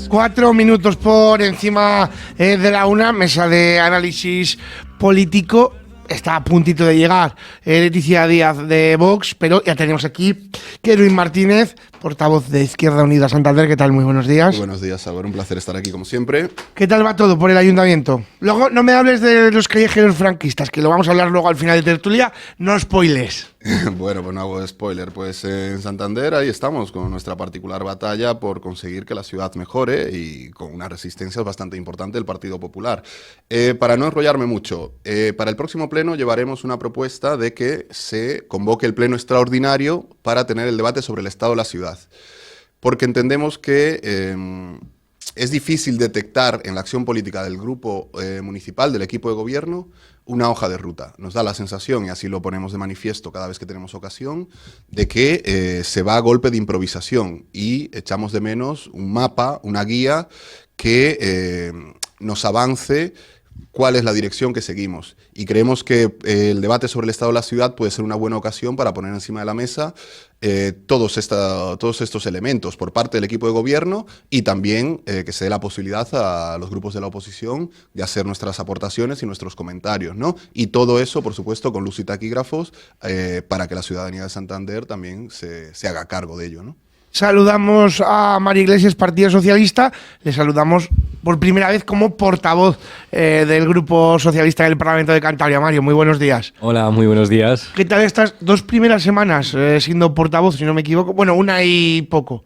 4 minutos por encima de la 1, mesa de análisis político. Está a puntito de llegar Leticia Díaz de Vox, pero ya tenemos aquí que Luis Martínez, portavoz de Izquierda Unida Santander. ¿Qué tal? Muy buenos días. Muy buenos días, Álvaro. Un placer estar aquí como siempre. ¿Qué tal va todo por el ayuntamiento? Luego no me hables de los callejeros franquistas, que lo vamos a hablar luego al final de tertulia. No spoiles. Bueno, pues no hago spoiler. Pues en Santander ahí estamos con nuestra particular batalla por conseguir que la ciudad mejore y con una resistencia bastante importante del Partido Popular. Para no enrollarme mucho, para el próximo pleno llevaremos una propuesta de que se convoque el pleno extraordinario para tener el debate sobre el estado de la ciudad. Porque entendemos que es difícil detectar en la acción política del grupo municipal, del equipo de gobierno, una hoja de ruta. Nos da la sensación, y así lo ponemos de manifiesto cada vez que tenemos ocasión, de que se va a golpe de improvisación y echamos de menos un mapa, una guía que nos avance cuál es la dirección que seguimos. Y creemos que el debate sobre el estado de la ciudad puede ser una buena ocasión para poner encima de la mesa todos estos elementos por parte del equipo de gobierno y también que se dé la posibilidad a los grupos de la oposición de hacer nuestras aportaciones y nuestros comentarios, ¿no? Y todo eso, por supuesto, con luz y taquígrafos para que la ciudadanía de Santander también se haga cargo de ello, ¿no? Saludamos a María Iglesias, Partido Socialista. Le saludamos por primera vez como portavoz del Grupo Socialista del Parlamento de Cantabria. Mario, muy buenos días. Hola, muy buenos días. ¿Qué tal estas 2 primeras semanas siendo portavoz, si no me equivoco? Bueno, una y poco.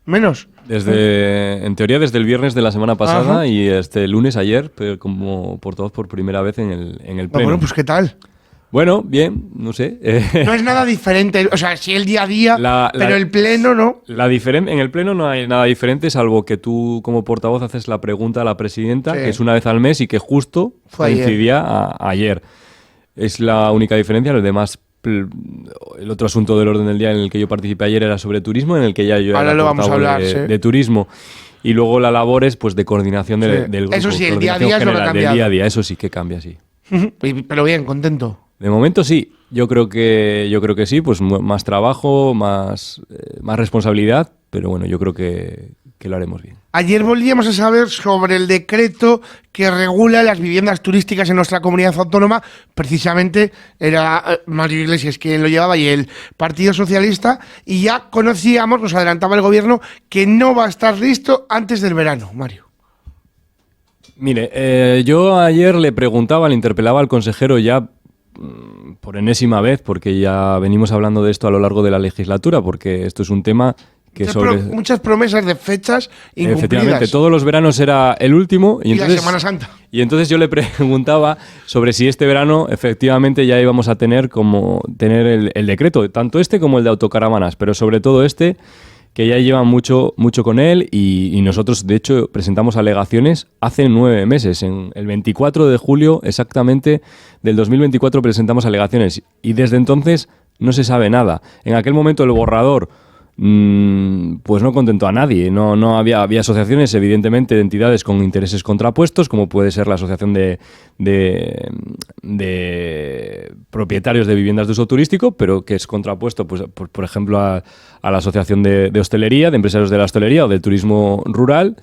¿Menos? En teoría desde el viernes de la semana pasada. Ajá. Y este lunes ayer, pero como portavoz por primera vez en el pleno. Bueno, pues ¿qué tal? Bueno, bien, no sé. No es nada diferente, o sea, sí el día a día, pero el pleno no. En el pleno no hay nada diferente, salvo que tú como portavoz haces la pregunta a la presidenta, que es una vez al mes y que justo coincidía ayer. Es la única diferencia. Los demás, el otro asunto del orden del día en el que yo participé ayer era sobre turismo, en el que ya yo ahora era lo vamos a hablar, de turismo. Y luego la labor es pues de coordinación del grupo. Eso sí, el día a día es lo que ha cambiado. Del día a día, eso sí que cambia, sí. Pero bien, contento. De momento sí, yo creo que sí, pues más trabajo, más responsabilidad, pero bueno, yo creo que lo haremos bien. Ayer volvíamos a saber sobre el decreto que regula las viviendas turísticas en nuestra comunidad autónoma. Precisamente era Mario Iglesias quien lo llevaba y el Partido Socialista, y ya conocíamos, nos adelantaba el gobierno, que no va a estar listo antes del verano, Mario. Mire, yo ayer le interpelaba al consejero ya por enésima vez, porque ya venimos hablando de esto a lo largo de la legislatura, porque esto es un tema que muchas promesas de fechas incumplidas. Efectivamente, todos los veranos era el último. Y entonces, la Semana Santa. Y entonces yo le preguntaba sobre si este verano efectivamente ya íbamos a tener el decreto, tanto este como el de autocaravanas, pero sobre todo este, que ya llevan mucho con él y nosotros, de hecho, presentamos alegaciones hace 9 meses. En el 24 de julio exactamente del 2024 presentamos alegaciones y desde entonces no se sabe nada. En aquel momento el borrador pues no contentó a nadie. No había asociaciones, evidentemente, de entidades con intereses contrapuestos, como puede ser la asociación de propietarios de viviendas de uso turístico, pero que es contrapuesto, pues, por ejemplo, a la asociación de hostelería, de empresarios de la hostelería o de turismo rural.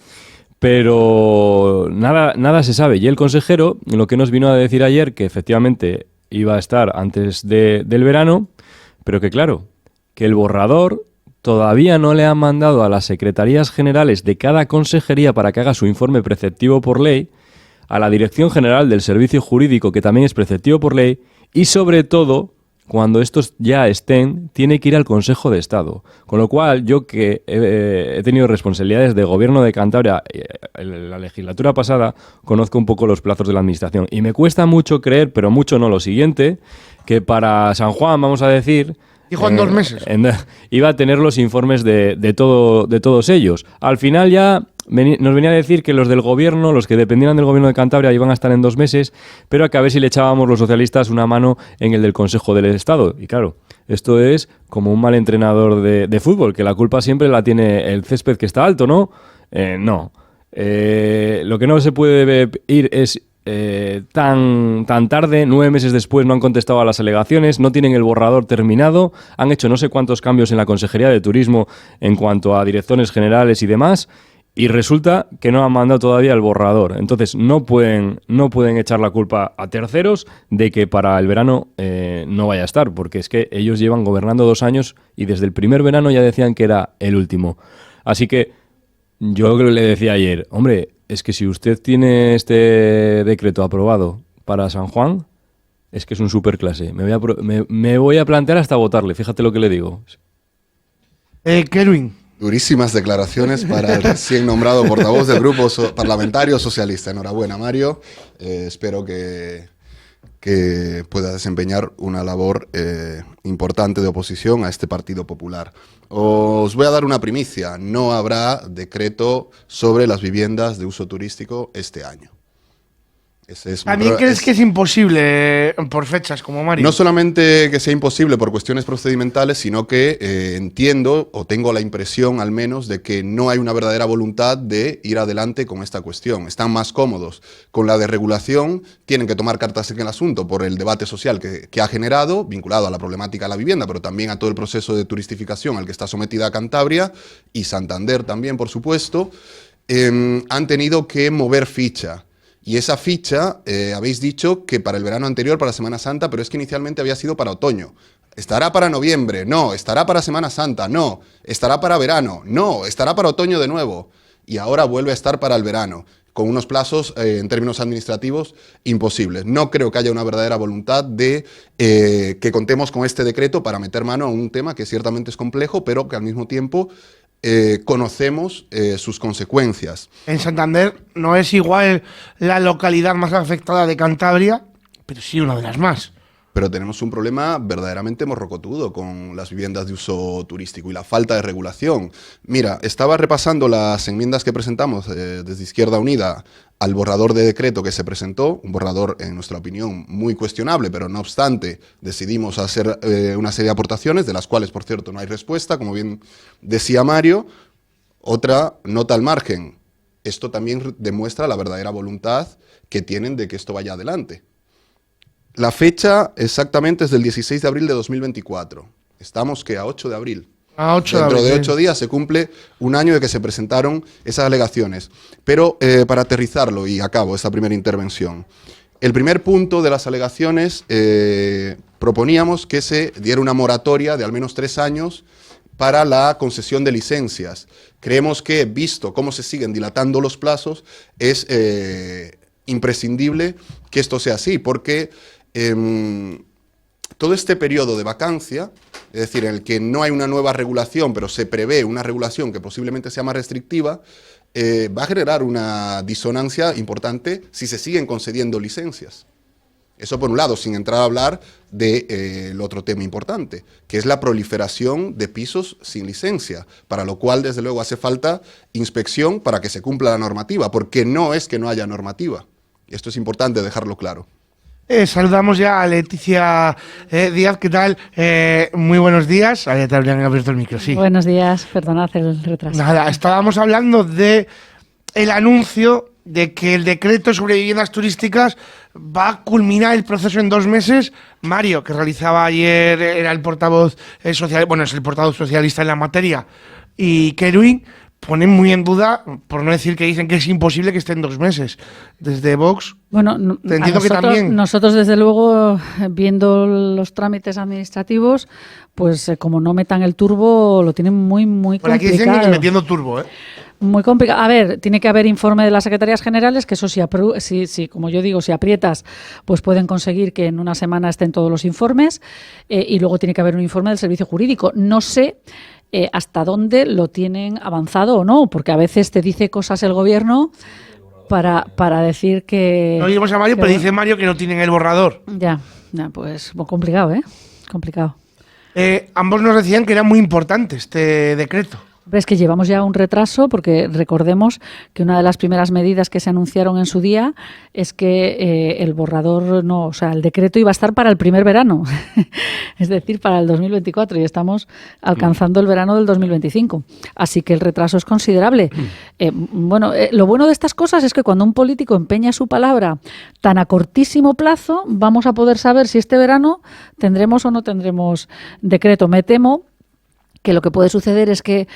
Pero nada se sabe. Y el consejero lo que nos vino a decir ayer, que efectivamente iba a estar antes del verano, pero que claro, que el borrador todavía no le han mandado a las secretarías generales de cada consejería para que haga su informe preceptivo por ley, a la Dirección General del Servicio Jurídico, que también es preceptivo por ley, y sobre todo, cuando estos ya estén, tiene que ir al Consejo de Estado. Con lo cual, yo que he tenido responsabilidades de gobierno de Cantabria en la legislatura pasada, conozco un poco los plazos de la administración. Y me cuesta mucho creer, pero mucho no, lo siguiente, que para San Juan, vamos a decir, dijo en 2 meses. Iba a tener los informes de todos ellos. Al final ya nos venía a decir que los del gobierno, los que dependieran del gobierno de Cantabria, iban a estar en 2 meses, pero que a ver si le echábamos los socialistas una mano en el del Consejo del Estado. Y claro, esto es como un mal entrenador de fútbol, que la culpa siempre la tiene el césped que está alto, ¿no? No. Lo que no se puede ir es tan tarde, 9 meses después no han contestado a las alegaciones, no tienen el borrador terminado, han hecho no sé cuántos cambios en la Consejería de Turismo en cuanto a direcciones generales y demás, Y resulta que no han mandado todavía el borrador. Entonces no pueden echar la culpa a terceros de que para el verano no vaya a estar, porque es que ellos llevan gobernando 2 años y desde el primer verano ya decían que era el último. Así que yo le decía ayer, hombre, es que si usted tiene este decreto aprobado para San Juan, es que es un superclase. Me voy a plantear hasta votarle, fíjate lo que le digo. Kerwin. Durísimas declaraciones para el recién nombrado portavoz del Grupo Parlamentario Socialista. Enhorabuena, Mario. Espero que pueda desempeñar una labor importante de oposición a este Partido Popular. Os voy a dar una primicia. No habrá decreto sobre las viviendas de uso turístico este año. ¿También crees que es imposible por fechas como Mario? No solamente que sea imposible por cuestiones procedimentales, sino que entiendo, o tengo la impresión al menos, de que no hay una verdadera voluntad de ir adelante con esta cuestión. Están más cómodos con la desregulación, tienen que tomar cartas en el asunto por el debate social que ha generado, vinculado a la problemática de la vivienda, pero también a todo el proceso de turistificación al que está sometida Cantabria y Santander también, por supuesto. Han tenido que mover ficha. Y esa ficha, habéis dicho que para el verano anterior, para Semana Santa, pero es que inicialmente había sido para otoño. ¿Estará para noviembre? No. ¿Estará para Semana Santa? No. ¿Estará para verano? No. ¿Estará para otoño de nuevo? Y ahora vuelve a estar para el verano, con unos plazos, en términos administrativos, imposibles. No creo que haya una verdadera voluntad de que contemos con este decreto para meter mano a un tema que ciertamente es complejo, pero que al mismo tiempo conocemos sus consecuencias. En Santander no es igual la localidad más afectada de Cantabria, pero sí una de las más. Pero tenemos un problema verdaderamente morrocotudo con las viviendas de uso turístico y la falta de regulación. Mira, estaba repasando las enmiendas que presentamos desde Izquierda Unida al borrador de decreto que se presentó, un borrador, en nuestra opinión, muy cuestionable, pero no obstante decidimos hacer una serie de aportaciones, de las cuales, por cierto, no hay respuesta, como bien decía Mario. Otra nota al margen. Esto también demuestra la verdadera voluntad que tienen de que esto vaya adelante. La fecha exactamente es del 16 de abril de 2024. Estamos que a 8 de abril. Dentro de 8 días se cumple un año de que se presentaron esas alegaciones. Pero para aterrizarlo, y acabo esta primera intervención, el primer punto de las alegaciones proponíamos que se diera una moratoria de al menos 3 años para la concesión de licencias. Creemos que, visto cómo se siguen dilatando los plazos, es imprescindible que esto sea así, porque todo este periodo de vacancia, es decir, en el que no hay una nueva regulación, pero se prevé una regulación que posiblemente sea más restrictiva, va a generar una disonancia importante si se siguen concediendo licencias. Eso por un lado, sin entrar a hablar del otro tema importante, que es la proliferación de pisos sin licencia, para lo cual, desde luego, hace falta inspección para que se cumpla la normativa, porque no es que no haya normativa. Esto es importante dejarlo claro. Saludamos ya a Leticia Díaz, ¿qué tal? Muy buenos días. Ahí te habrían abierto el micro, sí. Buenos días, perdonad el retraso. Nada, estábamos hablando de el anuncio de que el decreto sobre viviendas turísticas va a culminar el proceso en 2 meses. Mario, que realizaba ayer, era el portavoz social, bueno, es el portavoz socialista en la materia, y Kerwin ponen muy en duda, por no decir que dicen que es imposible que esté en 2 meses. Desde Vox, bueno, entiendo que también. Nosotros, desde luego, viendo los trámites administrativos, pues como no metan el turbo, lo tienen muy, muy por complicado. Aquí dicen que metiendo turbo, Muy complicado. A ver, tiene que haber informe de las secretarías generales, que eso si como yo digo, si aprietas, pues pueden conseguir que en una semana estén todos los informes, y luego tiene que haber un informe del servicio jurídico. No sé hasta dónde lo tienen avanzado o no, porque a veces te dice cosas el gobierno para decir que... No oímos a Mario, pero dice Mario que no tienen el borrador. Ya, pues muy complicado, complicado. Ambos nos decían que era muy importante este decreto. Es que llevamos ya un retraso, porque recordemos que una de las primeras medidas que se anunciaron en su día es que el borrador el decreto iba a estar para el primer verano, es decir, para el 2024, y estamos alcanzando el verano del 2025. Así que el retraso es considerable. Lo bueno de estas cosas es que cuando un político empeña su palabra tan a cortísimo plazo, vamos a poder saber si este verano tendremos o no tendremos decreto. Me temo que lo que puede suceder es que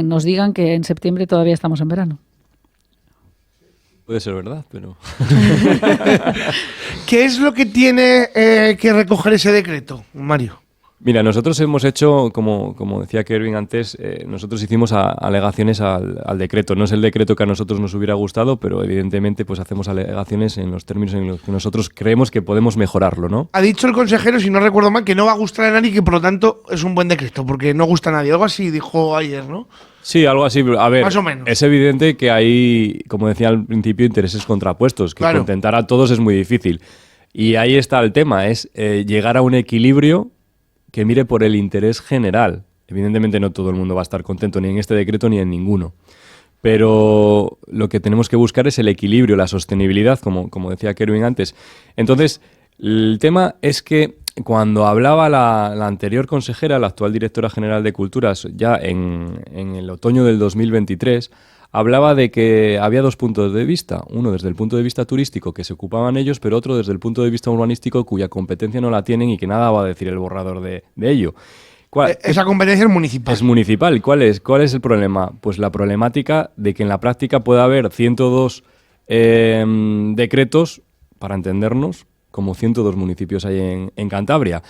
nos digan que en septiembre todavía estamos en verano. Puede ser verdad, pero... ¿Qué es lo que tiene que recoger ese decreto, Mario? Mira, nosotros hemos hecho, como decía Kervin antes, nosotros hicimos alegaciones al decreto. No es el decreto que a nosotros nos hubiera gustado, pero evidentemente pues hacemos alegaciones en los términos en los que nosotros creemos que podemos mejorarlo, ¿no? Ha dicho el consejero, si no recuerdo mal, que no va a gustar a nadie y que por lo tanto es un buen decreto, porque no gusta a nadie. Algo así dijo ayer, ¿no? Sí, algo así. A ver, Más o menos. es evidente que hay, como decía al principio, intereses contrapuestos, que Claro. contentar a todos es muy difícil. Y ahí está el tema, es llegar a un equilibrio que mire por el interés general. Evidentemente no todo el mundo va a estar contento ni en este decreto ni en ninguno. Pero lo que tenemos que buscar es el equilibrio, la sostenibilidad, como decía Kerwin antes. Entonces, el tema es que cuando hablaba la anterior consejera, la actual directora general de Culturas, ya en el otoño del 2023, hablaba de que había dos puntos de vista. Uno desde el punto de vista turístico, que se ocupaban ellos, pero otro desde el punto de vista urbanístico, cuya competencia no la tienen y que nada va a decir el borrador de ello. Esa competencia es municipal. Es municipal. ¿Cuál es el problema? Pues la problemática de que en la práctica puede haber 102 decretos, para entendernos, como 102 municipios hay en Cantabria.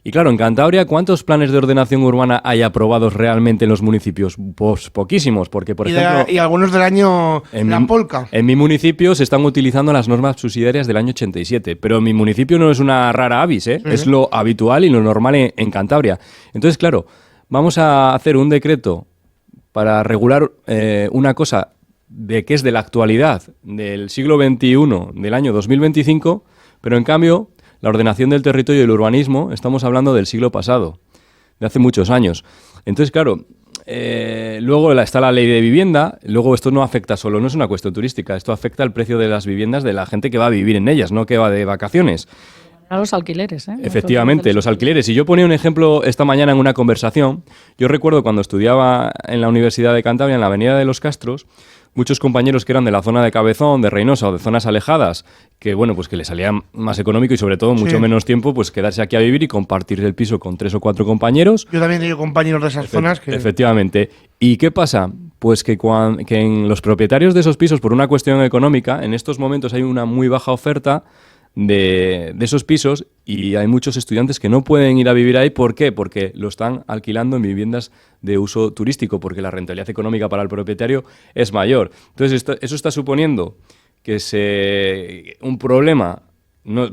Y claro, en Cantabria, ¿cuántos planes de ordenación urbana hay aprobados realmente en los municipios? Pues poquísimos, porque, por ejemplo... Y algunos del año La Polca. En mi municipio se están utilizando las normas subsidiarias del año 87, pero mi municipio no es una rara avis, ¿eh? Es lo habitual y lo normal en Cantabria. Entonces, claro, vamos a hacer un decreto para regular una cosa que es de la actualidad, del siglo XXI, del año 2025, pero en cambio... La ordenación del territorio y el urbanismo, estamos hablando del siglo pasado, de hace muchos años. Entonces, claro, luego está la ley de vivienda, luego esto no afecta solo, no es una cuestión turística, esto afecta al precio de las viviendas de la gente que va a vivir en ellas, no que va de vacaciones. A los alquileres, ¿eh? Efectivamente, los alquileres. Y yo ponía un ejemplo esta mañana en una conversación. Yo recuerdo cuando estudiaba en la Universidad de Cantabria, en la Avenida de los Castros, muchos compañeros que eran de la zona de Cabezón, de Reynosa o de zonas alejadas, que bueno, pues que les salía más económico y sobre todo mucho menos tiempo, pues quedarse aquí a vivir y compartir el piso con 3 o 4 compañeros. Yo también tengo compañeros de esas zonas que... Efectivamente. ¿Y qué pasa? Pues que en los propietarios de esos pisos, por una cuestión económica, en estos momentos hay una muy baja oferta de esos pisos y hay muchos estudiantes que no pueden ir a vivir ahí. ¿Por qué? Porque lo están alquilando en viviendas de uso turístico, porque la rentabilidad económica para el propietario es mayor. Entonces, eso está suponiendo que un problema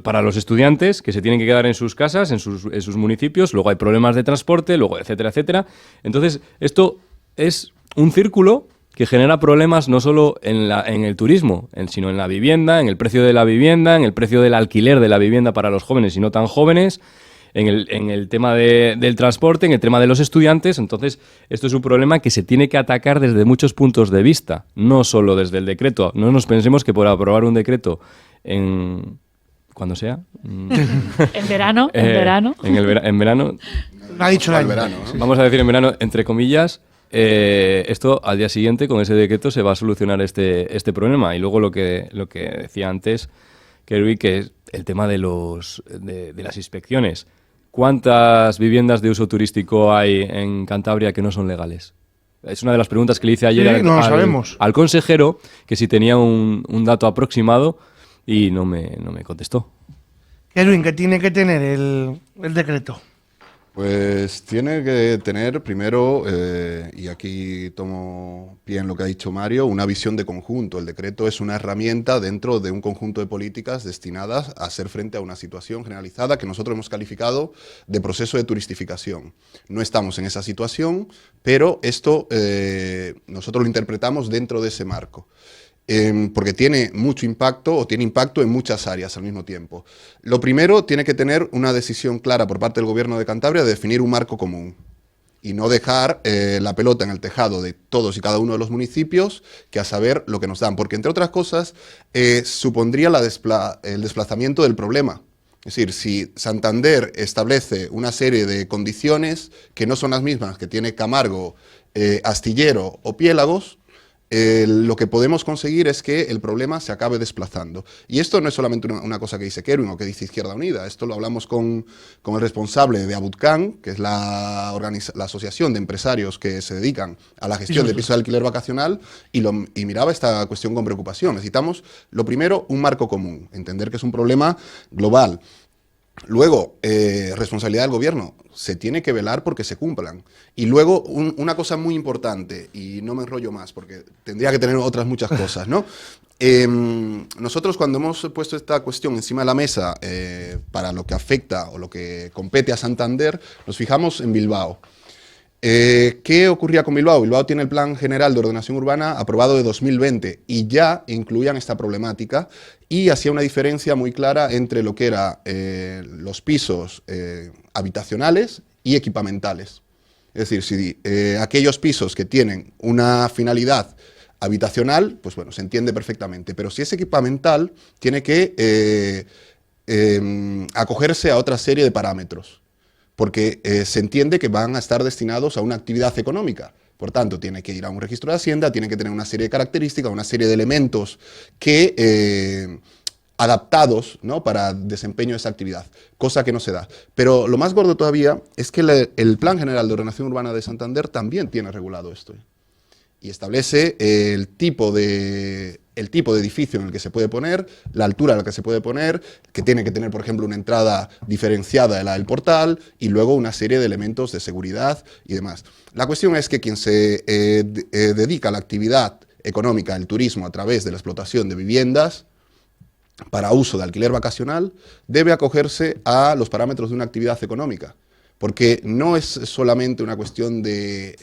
para los estudiantes, que se tienen que quedar en sus casas, en sus municipios, luego hay problemas de transporte, luego etcétera, etcétera. Entonces, esto es un círculo que genera problemas no solo en el turismo, sino en la vivienda, en el precio de la vivienda, en el precio del alquiler de la vivienda para los jóvenes y no tan jóvenes, en el tema del transporte, en el tema de los estudiantes. Entonces, esto es un problema que se tiene que atacar desde muchos puntos de vista, no solo desde el decreto. No nos pensemos que por aprobar un decreto cuando sea. En verano, en verano. En verano. Lo ha dicho el verano, ¿no? Vamos a decir en verano, entre comillas. Esto al día siguiente con ese decreto se va a solucionar este problema. Y luego lo que decía antes Kerwin, que es el tema de las inspecciones. ¿Cuántas viviendas de uso turístico hay en Cantabria que no son legales? Es una de las preguntas que le hice ayer al consejero, que si tenía un dato aproximado, y no me contestó. Kerwin, ¿qué tiene que tener el decreto? Pues tiene que tener primero, y aquí tomo pie en lo que ha dicho Mario, una visión de conjunto. El decreto es una herramienta dentro de un conjunto de políticas destinadas a hacer frente a una situación generalizada que nosotros hemos calificado de proceso de turistificación. No estamos en esa situación, pero esto nosotros lo interpretamos dentro de ese marco. Porque tiene mucho impacto o tiene impacto en muchas áreas al mismo tiempo. Lo primero, tiene que tener una decisión clara por parte del Gobierno de Cantabria de definir un marco común y no dejar la pelota en el tejado de todos y cada uno de los municipios, que a saber lo que nos dan, porque entre otras cosas supondría el desplazamiento del problema. Es decir, si Santander establece una serie de condiciones que no son las mismas que tiene Camargo, Astillero o Piélagos, lo que podemos conseguir es que el problema se acabe desplazando. Y esto no es solamente una cosa que dice Kerwin o que dice Izquierda Unida, esto lo hablamos con el responsable de Abutcan, que es la asociación de empresarios que se dedican a la gestión de pisos de alquiler vacacional, y miraba esta cuestión con preocupación. Necesitamos, lo primero, un marco común, entender que es un problema global. Luego, responsabilidad del gobierno, se tiene que velar porque se cumplan. Y luego, una cosa muy importante, y no me enrollo más porque tendría que tener otras muchas cosas, ¿no? Nosotros cuando hemos puesto esta cuestión encima de la mesa para lo que afecta o lo que compete a Santander, nos fijamos en Bilbao. ¿Qué ocurría con Bilbao? Bilbao tiene el Plan General de Ordenación Urbana aprobado de 2020 y ya incluían esta problemática y hacía una diferencia muy clara entre lo que eran los pisos habitacionales y equipamentales. Es decir, si aquellos pisos que tienen una finalidad habitacional, pues bueno, se entiende perfectamente, pero si es equipamental, tiene que acogerse a otra serie de parámetros, porque se entiende que van a estar destinados a una actividad económica. Por tanto, tiene que ir a un registro de Hacienda, tiene que tener una serie de características, una serie de elementos que adaptados, ¿no?, para desempeño de esa actividad, cosa que no se da. Pero lo más gordo todavía es que el Plan General de Ordenación Urbana de Santander también tiene regulado esto. Y establece el tipo de edificio en el que se puede poner, la altura a la que se puede poner, que tiene que tener, por ejemplo, una entrada diferenciada de la del portal y luego una serie de elementos de seguridad y demás. La cuestión es que quien se dedica a la actividad económica, el turismo, a través de la explotación de viviendas para uso de alquiler vacacional, debe acogerse a los parámetros de una actividad económica, porque no es solamente una cuestión de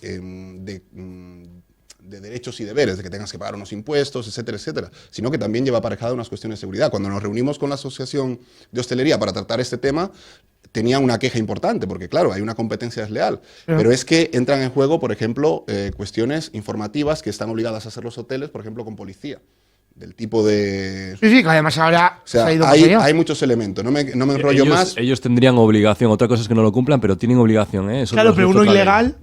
derechos y deberes, de que tengas que pagar unos impuestos, etcétera, etcétera, sino que también lleva aparejada unas cuestiones de seguridad. Cuando nos reunimos con la Asociación de Hostelería para tratar este tema, tenía una queja importante, porque claro, hay una competencia desleal, pero es que entran en juego, por ejemplo, cuestiones informativas que están obligadas a hacer los hoteles, por ejemplo, con policía, del tipo de... Sí, que además ahora o sea, se ha ido más allá. hay muchos elementos, no me enrollo más. Ellos tendrían obligación, otra cosa es que no lo cumplan, pero tienen obligación, ¿eh? Eso Claro, pero uno ilegal...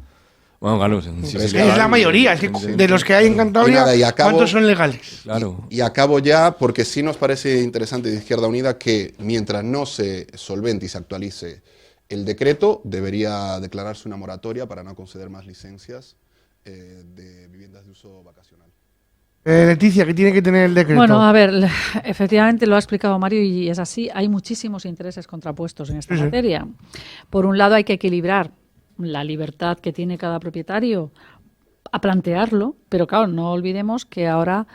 Bueno, claro, Es la mayoría, es que de los que hay en Cantabria, ¿cuántos son legales? Claro. Y acabo ya, porque sí nos parece interesante de Izquierda Unida que mientras no se solvente y se actualice el decreto, debería declararse una moratoria para no conceder más licencias de viviendas de uso vacacional. Leticia, ¿qué tiene que tener el decreto? Bueno, a ver, efectivamente lo ha explicado Mario y es así. Hay muchísimos intereses contrapuestos en esta materia. Por un lado hay que equilibrar la libertad que tiene cada propietario a plantearlo, pero claro, no olvidemos que ahora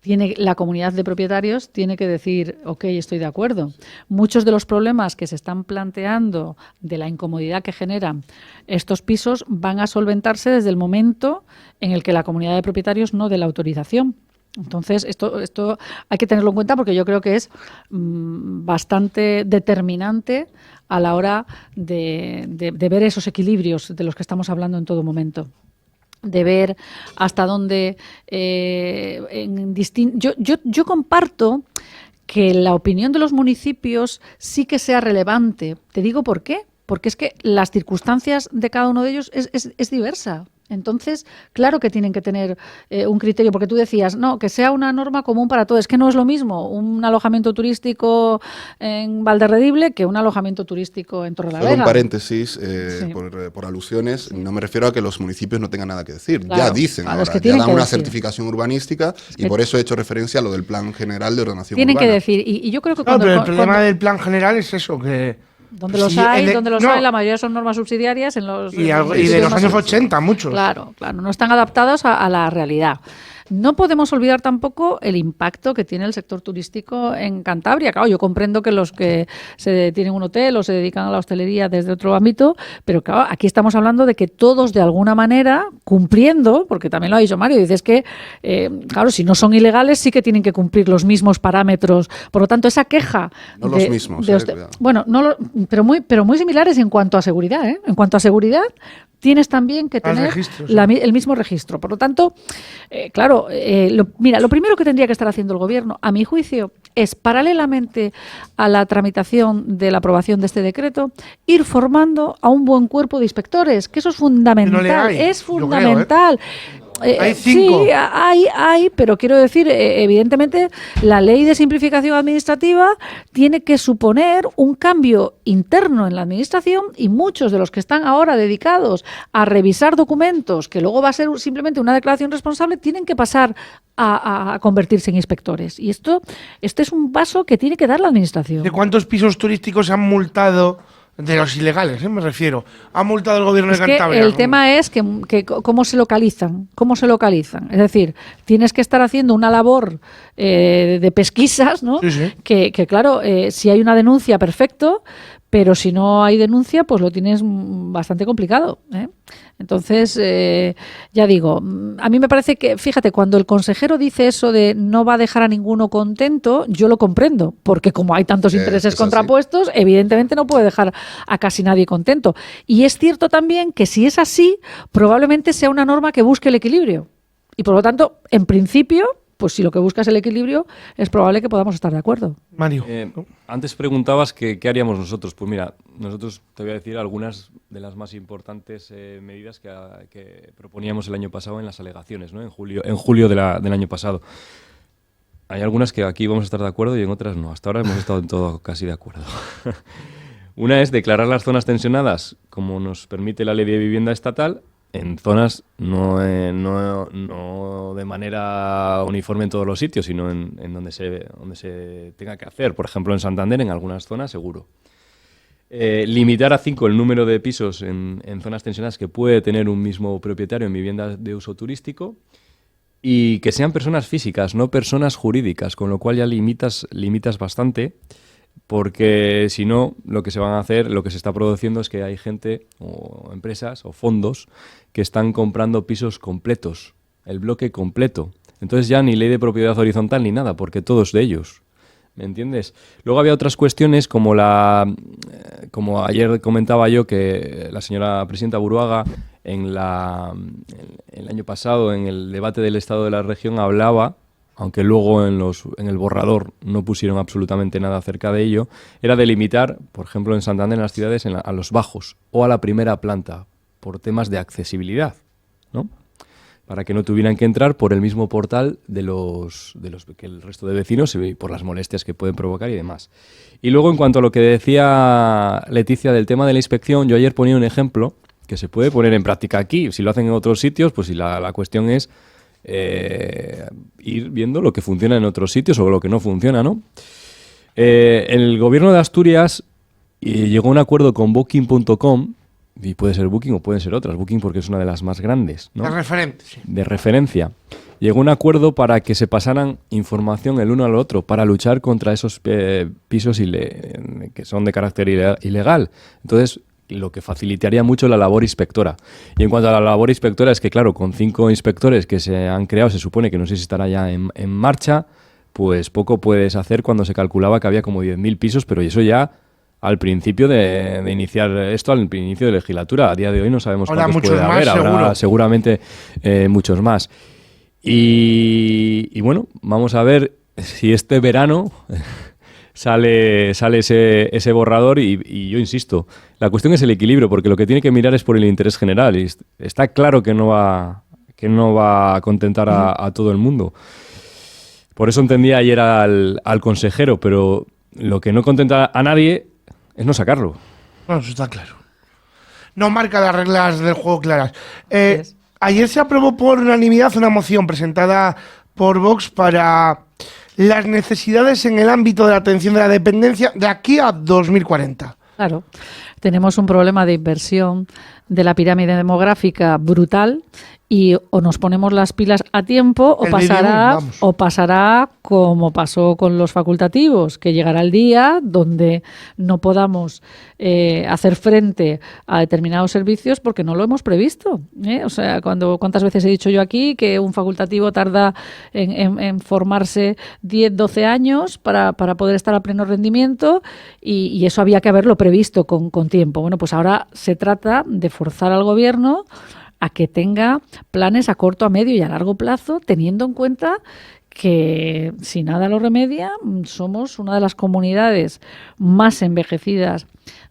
tiene la comunidad de propietarios tiene que decir, ok, estoy de acuerdo. Muchos de los problemas que se están planteando de la incomodidad que generan estos pisos van a solventarse desde el momento en el que la comunidad de propietarios no dé la autorización. Entonces, esto hay que tenerlo en cuenta porque yo creo que es bastante determinante a la hora de ver esos equilibrios de los que estamos hablando en todo momento. De ver hasta dónde yo comparto que la opinión de los municipios sí que sea relevante. Te digo por qué. Porque es que las circunstancias de cada uno de ellos es diversa. Entonces, claro que tienen que tener un criterio, porque tú decías, no, que sea una norma común para todos. Es que no es lo mismo un alojamiento turístico en Valderredible que un alojamiento turístico en Torrelavega. Solo un paréntesis, Sí. por alusiones, no me refiero a que los municipios no tengan nada que decir. Claro, ya dicen claro, ahora, es que ya tienen dan que una decir. certificación urbanística y que por eso he hecho referencia a lo del Plan General de Ordenación Tienen Urbana. que decir, y yo creo que Claro, cuando... pero el problema cuando- del plan general es eso, que... Donde los Sí, hay, no, la mayoría son normas subsidiarias en los... Y, en y de los más- años 80, muchos. Claro, no están adaptados a la realidad. No podemos olvidar tampoco el impacto que tiene el sector turístico en Cantabria. Claro, yo comprendo que los que tienen un hotel o se dedican a la hostelería desde otro ámbito, pero claro, aquí estamos hablando de que todos de alguna manera, cumpliendo, porque también lo ha dicho Mario, dices que, claro, si no son ilegales sí que tienen que cumplir los mismos parámetros. Por lo tanto, esa queja... No los mismos, cuidado. Bueno, pero muy similares en cuanto a seguridad, ¿eh? En cuanto a seguridad, tienes también que Al tener registro, sí. el mismo registro. Por lo tanto, claro, lo primero que tendría que estar haciendo el Gobierno, a mi juicio, es paralelamente a la tramitación de la aprobación de este decreto, ir formando a un buen cuerpo de inspectores, que eso es fundamental, Que no le hay, es yo creo, fundamental. Hay 5. Sí, hay, pero quiero decir, evidentemente, la ley de simplificación administrativa tiene que suponer un cambio interno en la administración y muchos de los que están ahora dedicados a revisar documentos, que luego va a ser simplemente una declaración responsable, tienen que pasar a convertirse en inspectores. Y este es un paso que tiene que dar la administración. ¿De cuántos pisos turísticos se han multado? De los ilegales, me refiero. Ha multado el gobierno de Cantabria. El tema es que cómo se localizan. Es decir, tienes que estar haciendo una labor de pesquisas, ¿no? Sí. Que claro, si hay una denuncia, perfecto, pero si no hay denuncia, pues lo tienes bastante complicado, ¿eh? Entonces, ya digo, a mí me parece que, fíjate, cuando el consejero dice eso de no va a dejar a ninguno contento, yo lo comprendo, porque como hay tantos intereses contrapuestos, evidentemente no puede dejar a casi nadie contento. Y es cierto también que si es así, probablemente sea una norma que busque el equilibrio. Y por lo tanto, en principio, pues si lo que busca es el equilibrio, es probable que podamos estar de acuerdo. Mario. Antes preguntabas qué haríamos nosotros. Pues mira, nosotros te voy a decir algunas de las más importantes medidas que proponíamos el año pasado en las alegaciones, ¿no? En julio del año pasado. Hay algunas que aquí vamos a estar de acuerdo y en otras no. Hasta ahora hemos estado en todo casi de acuerdo. Una es declarar las zonas tensionadas, como nos permite la Ley de Vivienda Estatal, en zonas no de manera uniforme en todos los sitios, sino en donde se tenga que hacer. Por ejemplo, en Santander, en algunas zonas, seguro. Limitar a 5 el número de pisos en zonas tensionadas que puede tener un mismo propietario en viviendas de uso turístico y que sean personas físicas, no personas jurídicas, con lo cual ya limitas bastante. Porque si no, lo que se van a hacer, lo que se está produciendo es que hay gente o empresas o fondos que están comprando pisos completos, el bloque completo. Entonces ya ni ley de propiedad horizontal ni nada, porque todo es de ellos. ¿Me entiendes? Luego había otras cuestiones como como ayer comentaba yo que la señora presidenta Buruaga el año pasado en el debate del Estado de la Región hablaba, aunque luego en el borrador no pusieron absolutamente nada acerca de ello, era de limitar, por ejemplo, en Santander, en las ciudades, a los bajos o a la primera planta, por temas de accesibilidad, ¿no? Para que no tuvieran que entrar por el mismo portal de los que el resto de vecinos y por las molestias que pueden provocar y demás. Y luego, en cuanto a lo que decía Leticia del tema de la inspección, yo ayer ponía un ejemplo que se puede poner en práctica aquí. Si lo hacen en otros sitios, pues si la cuestión es ir viendo lo que funciona en otros sitios o lo que no funciona, ¿no? El gobierno de Asturias llegó a un acuerdo con Booking.com, y puede ser Booking o pueden ser otras, Booking porque es una de las más grandes, ¿no? De referencia. Llegó a un acuerdo para que se pasaran información el uno al otro para luchar contra esos pisos que son de carácter ilegal. Entonces, lo que facilitaría mucho la labor inspectora. Y en cuanto a la labor inspectora, es que claro, con 5 inspectores que se han creado, se supone que no sé si estará ya en marcha, pues poco puedes hacer cuando se calculaba que había como 10.000 pisos, pero eso ya al principio de iniciar esto, al inicio de legislatura. A día de hoy no sabemos cuántos puede haber, habrá seguramente muchos más. Y bueno, vamos a ver si este verano sale ese borrador y yo insisto, la cuestión es el equilibrio, porque lo que tiene que mirar es por el interés general y está claro que no va a contentar a todo el mundo. Por eso entendía ayer al consejero, pero lo que no contenta a nadie es no sacarlo. Bueno, eso está claro. No marca las reglas del juego claras. Ayer se aprobó por unanimidad una moción presentada por Vox para las necesidades en el ámbito de la atención de la dependencia de aquí a 2040. Claro, tenemos un problema de inversión de la pirámide demográfica brutal y o nos ponemos las pilas a tiempo o pasará como pasó con los facultativos, que llegará el día donde no podamos hacer frente a determinados servicios porque no lo hemos previsto, ¿eh? O sea, ¿cuántas veces he dicho yo aquí que un facultativo tarda en formarse 10, 12 años para poder estar a pleno rendimiento y eso había que haberlo previsto con tiempo? Bueno, pues ahora se trata de forzar al gobierno a que tenga planes a corto, a medio y a largo plazo, teniendo en cuenta que si nada lo remedia, somos una de las comunidades más envejecidas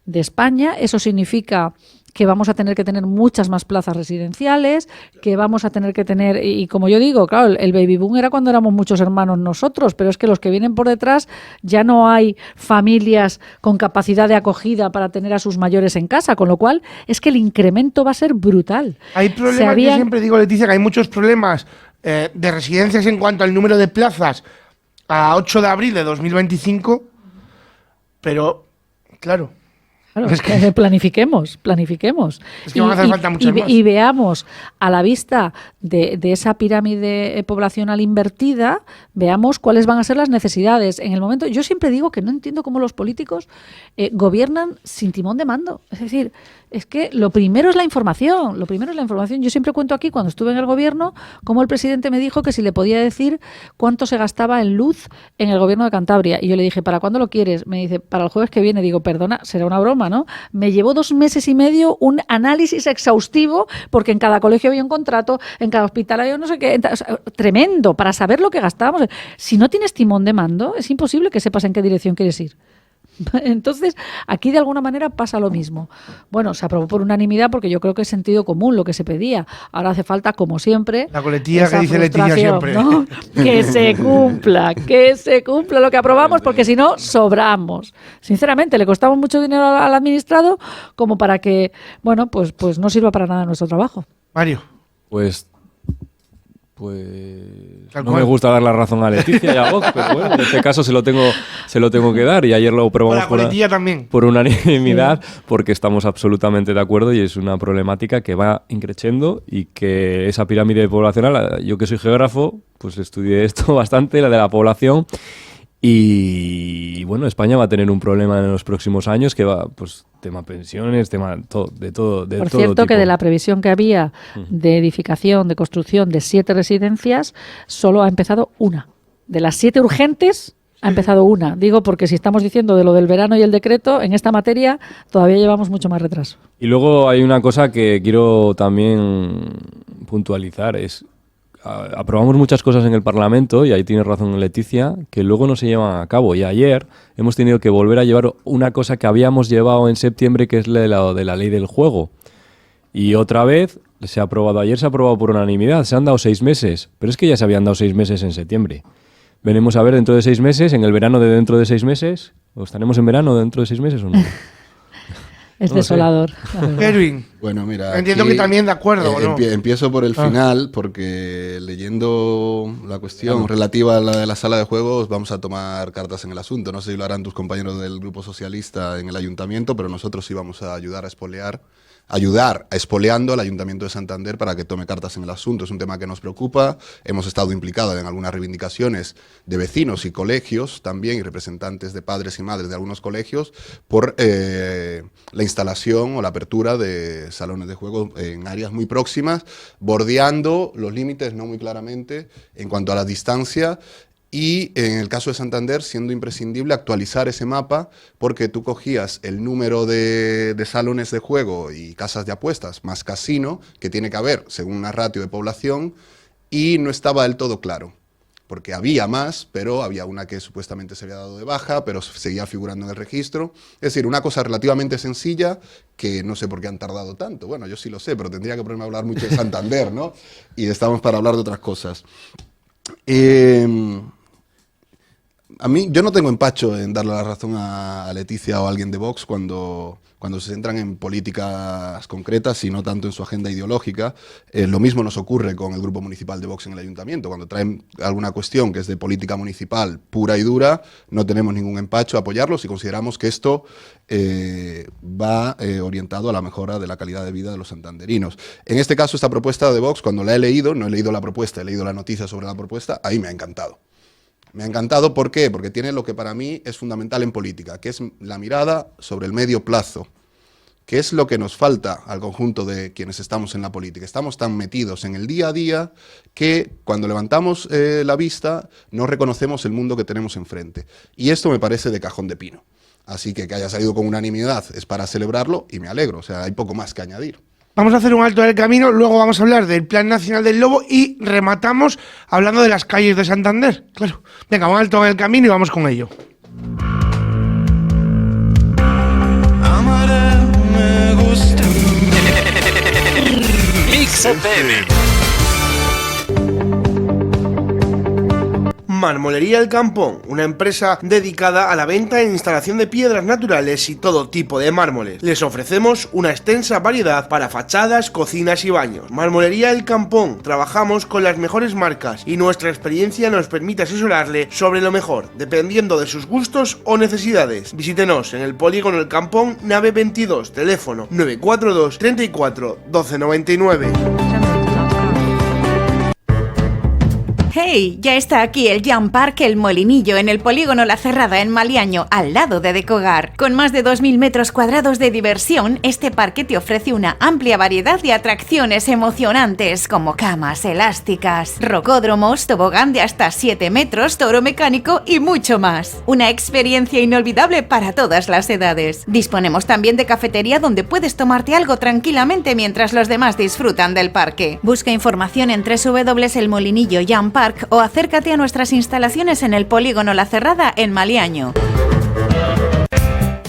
de España. Eso significa que vamos a tener que tener muchas más plazas residenciales, que vamos a tener que tener, y como yo digo, claro, el baby boom era cuando éramos muchos hermanos nosotros, pero es que los que vienen por detrás ya no hay familias con capacidad de acogida para tener a sus mayores en casa, con lo cual es que el incremento va a ser brutal. Hay problemas, yo siempre digo, Leticia, que hay muchos problemas de residencias en cuanto al número de plazas a 8 de abril de 2025, pero claro. Claro, es que planifiquemos. Es que van a hacer falta muchas más. Y veamos, a la vista de esa pirámide poblacional invertida, veamos cuáles van a ser las necesidades. En el momento, yo siempre digo que no entiendo cómo los políticos gobiernan sin timón de mando. Es decir, es que lo primero es la información. Yo siempre cuento aquí, cuando estuve en el gobierno, cómo el presidente me dijo que si le podía decir cuánto se gastaba en luz en el gobierno de Cantabria. Y yo le dije, ¿para cuándo lo quieres? Me dice, para el jueves que viene. Digo, perdona, será una broma, ¿no? Me llevó 2 meses y medio un análisis exhaustivo, porque en cada colegio había un contrato, en cada hospital había no sé qué, tremendo, para saber lo que gastábamos. Si no tienes timón de mando, es imposible que sepas en qué dirección quieres ir. Entonces, aquí de alguna manera pasa lo mismo. Bueno, se aprobó por unanimidad porque yo creo que es sentido común lo que se pedía. Ahora hace falta, como siempre, la coletilla que dice Leticia siempre, ¿no? Que se cumpla lo que aprobamos, porque si no, sobramos. Sinceramente, le costamos mucho dinero al administrado como para que, bueno, pues no sirva para nada nuestro trabajo. Mario. Pues no me gusta dar la razón a Leticia y a Vox, pero bueno, en este caso se lo tengo que dar, y ayer lo probamos por unanimidad, porque estamos absolutamente de acuerdo y es una problemática que va increciendo, y que esa pirámide poblacional, yo que soy geógrafo, pues estudié esto bastante, la de la población. Y bueno, España va a tener un problema en los próximos años que va, pues, tema pensiones, tema de todo Por cierto, tipo. Que de la previsión que había de edificación, de construcción de 7 residencias, solo ha empezado una. De las 7 urgentes, ha empezado una. Digo porque si estamos diciendo de lo del verano y el decreto, en esta materia todavía llevamos mucho más retraso. Y luego hay una cosa que quiero también puntualizar, es aprobamos muchas cosas en el Parlamento, y ahí tiene razón Leticia, que luego no se llevan a cabo. Y ayer hemos tenido que volver a llevar una cosa que habíamos llevado en septiembre, que es de la ley del juego. Y otra vez se ha aprobado, ayer se ha aprobado por unanimidad, se han dado 6 meses, pero es que ya se habían dado 6 meses en septiembre. Veremos a ver dentro de 6 meses, en el verano de dentro de 6 meses, ¿o estaremos en verano dentro de 6 meses o no? Es no desolador. Erwin. Bueno, mira, entiendo que también de acuerdo, ¿o no? Empiezo por el final, porque leyendo la cuestión relativa a la de la sala de juegos, vamos a tomar cartas en el asunto. No sé si lo harán tus compañeros del Grupo Socialista en el Ayuntamiento, pero nosotros sí vamos a ayudar expoliando al Ayuntamiento de Santander para que tome cartas en el asunto. Es un tema que nos preocupa. Hemos estado implicados en algunas reivindicaciones de vecinos y colegios también, y representantes de padres y madres de algunos colegios, por la instalación o la apertura de salones de juego en áreas muy próximas, bordeando los límites no muy claramente en cuanto a la distancia. Y en el caso de Santander, siendo imprescindible actualizar ese mapa, porque tú cogías el número de salones de juego y casas de apuestas más casino que tiene que haber según una ratio de población, y no estaba del todo claro, porque había más, pero había una que supuestamente se había dado de baja, pero seguía figurando en el registro. Es decir, una cosa relativamente sencilla que no sé por qué han tardado tanto. Bueno, yo sí lo sé, pero tendría que ponerme a hablar mucho de Santander, ¿no? Y estamos para hablar de otras cosas. A mí, yo no tengo empacho en darle la razón a Leticia o a alguien de Vox cuando se centran en políticas concretas y no tanto en su agenda ideológica. Lo mismo nos ocurre con el Grupo Municipal de Vox en el Ayuntamiento. Cuando traen alguna cuestión que es de política municipal pura y dura, no tenemos ningún empacho a apoyarlos, y consideramos que esto va orientado a la mejora de la calidad de vida de los santanderinos. En este caso, esta propuesta de Vox, cuando la he leído, no he leído la propuesta, he leído la noticia sobre la propuesta, ahí me ha encantado. Me ha encantado, ¿por qué? Porque tiene lo que para mí es fundamental en política, que es la mirada sobre el medio plazo, que es lo que nos falta al conjunto de quienes estamos en la política. Estamos tan metidos en el día a día que cuando levantamos la vista no reconocemos el mundo que tenemos enfrente. Y esto me parece de cajón de pino. Así que haya salido con unanimidad es para celebrarlo, y me alegro. O sea, hay poco más que añadir. Vamos a hacer un alto en el camino, luego vamos a hablar del Plan Nacional del Lobo y rematamos hablando de las calles de Santander. Claro. Venga, un alto en el camino y vamos con ello. Amaré me gusta. Mix FM. Marmolería El Campón, una empresa dedicada a la venta e instalación de piedras naturales y todo tipo de mármoles. Les ofrecemos una extensa variedad para fachadas, cocinas y baños. Marmolería El Campón, trabajamos con las mejores marcas y nuestra experiencia nos permite asesorarle sobre lo mejor, dependiendo de sus gustos o necesidades. Visítenos en el Polígono El Campón, nave 22, teléfono 942 34 12 99. ¡Hey! Ya está aquí el Jam Park El Molinillo en el Polígono La Cerrada en Maliaño, al lado de Decogar. Con más de 2.000 metros cuadrados de diversión, este parque te ofrece una amplia variedad de atracciones emocionantes como camas elásticas, rocódromos, tobogán de hasta 7 metros, toro mecánico y mucho más. Una experiencia inolvidable para todas las edades. Disponemos también de cafetería donde puedes tomarte algo tranquilamente mientras los demás disfrutan del parque. Busca información en www.elmolinillo Jam Park o acércate a nuestras instalaciones en el Polígono La Cerrada en Maliaño.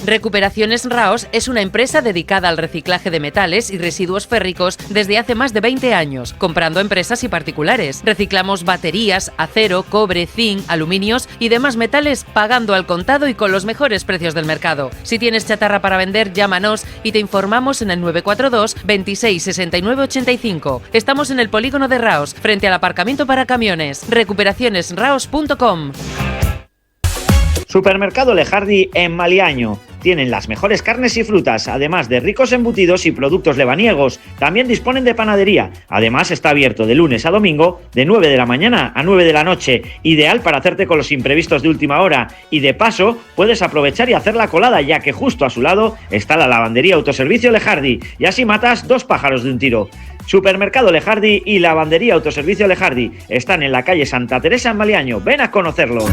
Recuperaciones Raos es una empresa dedicada al reciclaje de metales y residuos férricos desde hace más de 20 años, comprando empresas y particulares. Reciclamos baterías, acero, cobre, zinc, aluminios y demás metales pagando al contado y con los mejores precios del mercado. Si tienes chatarra para vender, llámanos y te informamos en el 942 26 69 85. Estamos en el Polígono de Raos, frente al aparcamiento para camiones. Recuperacionesraos.com. Supermercado Lejardi en Maliaño. Tienen las mejores carnes y frutas, además de ricos embutidos y productos lebaniegos. También disponen de panadería. Además está abierto de lunes a domingo de 9 de la mañana a 9 de la noche. Ideal para hacerte con los imprevistos de última hora. Y de paso puedes aprovechar y hacer la colada, ya que justo a su lado está la lavandería Autoservicio Lejardi. Y así matas 2 pájaros de un tiro. Supermercado Lejardi y lavandería Autoservicio Lejardi están en la calle Santa Teresa en Maliaño. Ven a conocerlo.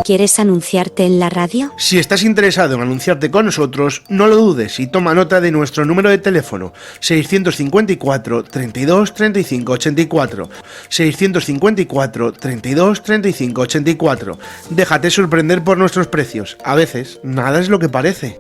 ¿Quieres anunciarte en la radio? Si estás interesado en anunciarte con nosotros, no lo dudes y toma nota de nuestro número de teléfono 654 32 35 84 654 32 35 84. Déjate sorprender por nuestros precios. A veces, nada es lo que parece.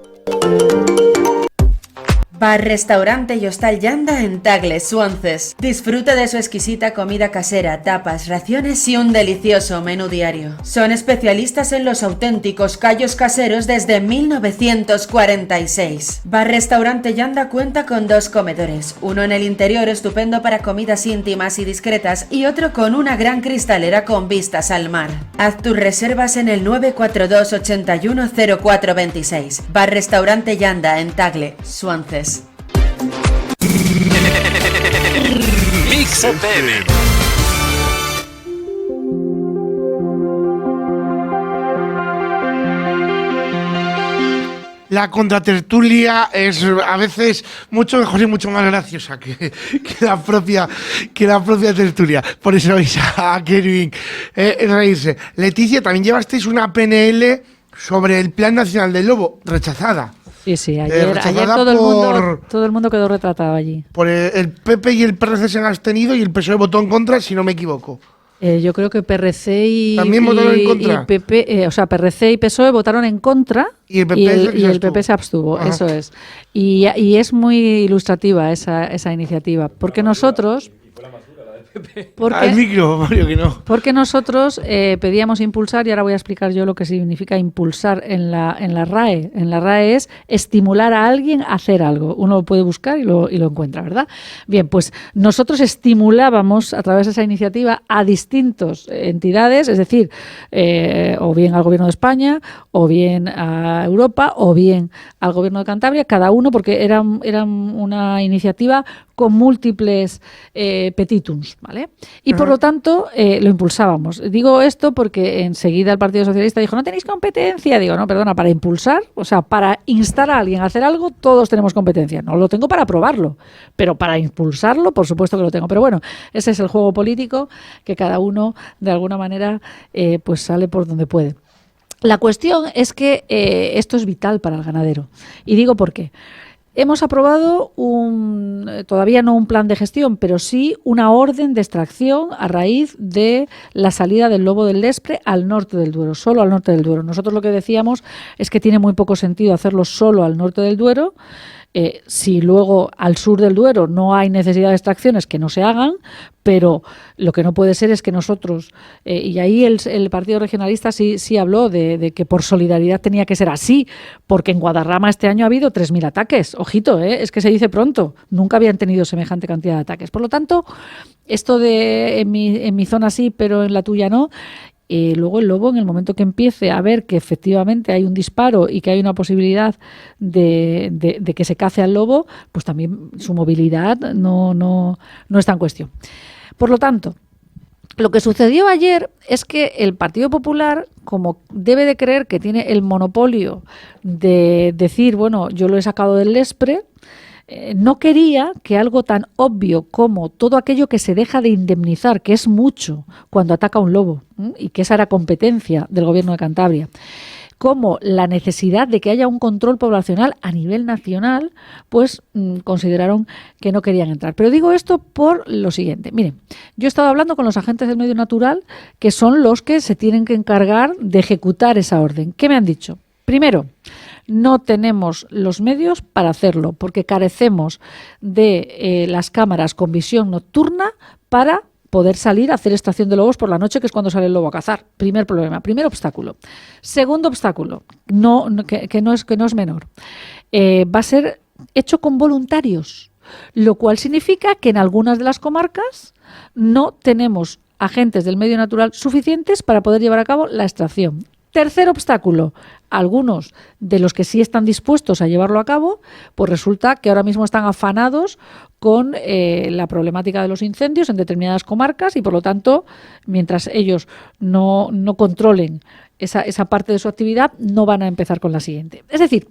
Bar, restaurante y hostal Yanda en Tagle, Suances. Disfruta de su exquisita comida casera, tapas, raciones y un delicioso menú diario. Son especialistas en los auténticos callos caseros desde 1946. Bar, restaurante Yanda cuenta con 2 comedores, uno en el interior estupendo para comidas íntimas y discretas y otro con una gran cristalera con vistas al mar. Haz tus reservas en el 942 81 04 26. Bar, restaurante Yanda en Tagle, Suances. Mix FM. La contratertulia es a veces mucho mejor y mucho más graciosa que la propia tertulia. Por eso veis a Kerwin reírse. Leticia, también llevasteis una PNL sobre el Plan Nacional del Lobo, rechazada. Sí, ayer todo el mundo quedó retratado allí. Por el PP y el PRC se han abstenido y el PSOE votó en contra, si no me equivoco. Yo creo que PRC y también votaron en contra. Y PP, PRC y PSOE votaron en contra y el PP se abstuvo. Ajá. Eso es. Y es muy ilustrativa esa iniciativa, porque nosotros... Porque nosotros pedíamos impulsar, y ahora voy a explicar yo lo que significa impulsar en la RAE. En la RAE es estimular a alguien a hacer algo. Uno lo puede buscar y lo encuentra, ¿verdad? Bien, pues nosotros estimulábamos a través de esa iniciativa a distintas entidades, es decir, o bien al Gobierno de España, o bien a Europa, o bien al Gobierno de Cantabria, cada uno, porque era una iniciativa con múltiples petitums, ¿vale? Y por lo tanto lo impulsábamos. Digo esto porque enseguida el Partido Socialista dijo, no tenéis competencia. Digo, no, perdona, para impulsar, o sea, para instar a alguien a hacer algo, todos tenemos competencia. No lo tengo para aprobarlo, pero para impulsarlo, por supuesto que lo tengo. Pero bueno, ese es el juego político, que cada uno, de alguna manera, pues sale por donde puede. La cuestión es que esto es vital para el ganadero. Y digo por qué. Hemos aprobado todavía no un plan de gestión, pero sí una orden de extracción a raíz de la salida del lobo del Lespre al norte del Duero, solo al norte del Duero. Nosotros lo que decíamos es que tiene muy poco sentido hacerlo solo al norte del Duero, Si luego al sur del Duero no hay necesidad de extracciones, que no se hagan, pero lo que no puede ser es que nosotros, y ahí el Partido Regionalista sí habló de que por solidaridad tenía que ser así, porque en Guadarrama este año ha habido 3.000 ataques. Ojito, es que se dice pronto, nunca habían tenido semejante cantidad de ataques. Por lo tanto, esto de en mi zona sí, pero en la tuya no, luego el lobo, en el momento que empiece a ver que efectivamente hay un disparo y que hay una posibilidad de que se cace al lobo, pues también su movilidad no está en cuestión. Por lo tanto, lo que sucedió ayer es que el Partido Popular, como debe de creer que tiene el monopolio de decir, bueno, yo lo he sacado del Lespre, no quería que algo tan obvio como todo aquello que se deja de indemnizar, que es mucho cuando ataca un lobo, y que esa era competencia del Gobierno de Cantabria, como la necesidad de que haya un control poblacional a nivel nacional, pues consideraron que no querían entrar. Pero digo esto por lo siguiente. Miren, yo he estado hablando con los agentes del medio natural, que son los que se tienen que encargar de ejecutar esa orden. ¿Qué me han dicho? Primero, no tenemos los medios para hacerlo, porque carecemos de las cámaras con visión nocturna para poder salir a hacer extracción de lobos por la noche, que es cuando sale el lobo a cazar. Primer problema, primer obstáculo. Segundo obstáculo, que no es menor, va a ser hecho con voluntarios, lo cual significa que en algunas de las comarcas no tenemos agentes del medio natural suficientes para poder llevar a cabo la extracción. Tercer obstáculo, algunos de los que sí están dispuestos a llevarlo a cabo, pues resulta que ahora mismo están afanados con la problemática de los incendios en determinadas comarcas y, por lo tanto, mientras ellos no controlen esa parte de su actividad, no van a empezar con la siguiente. Es decir,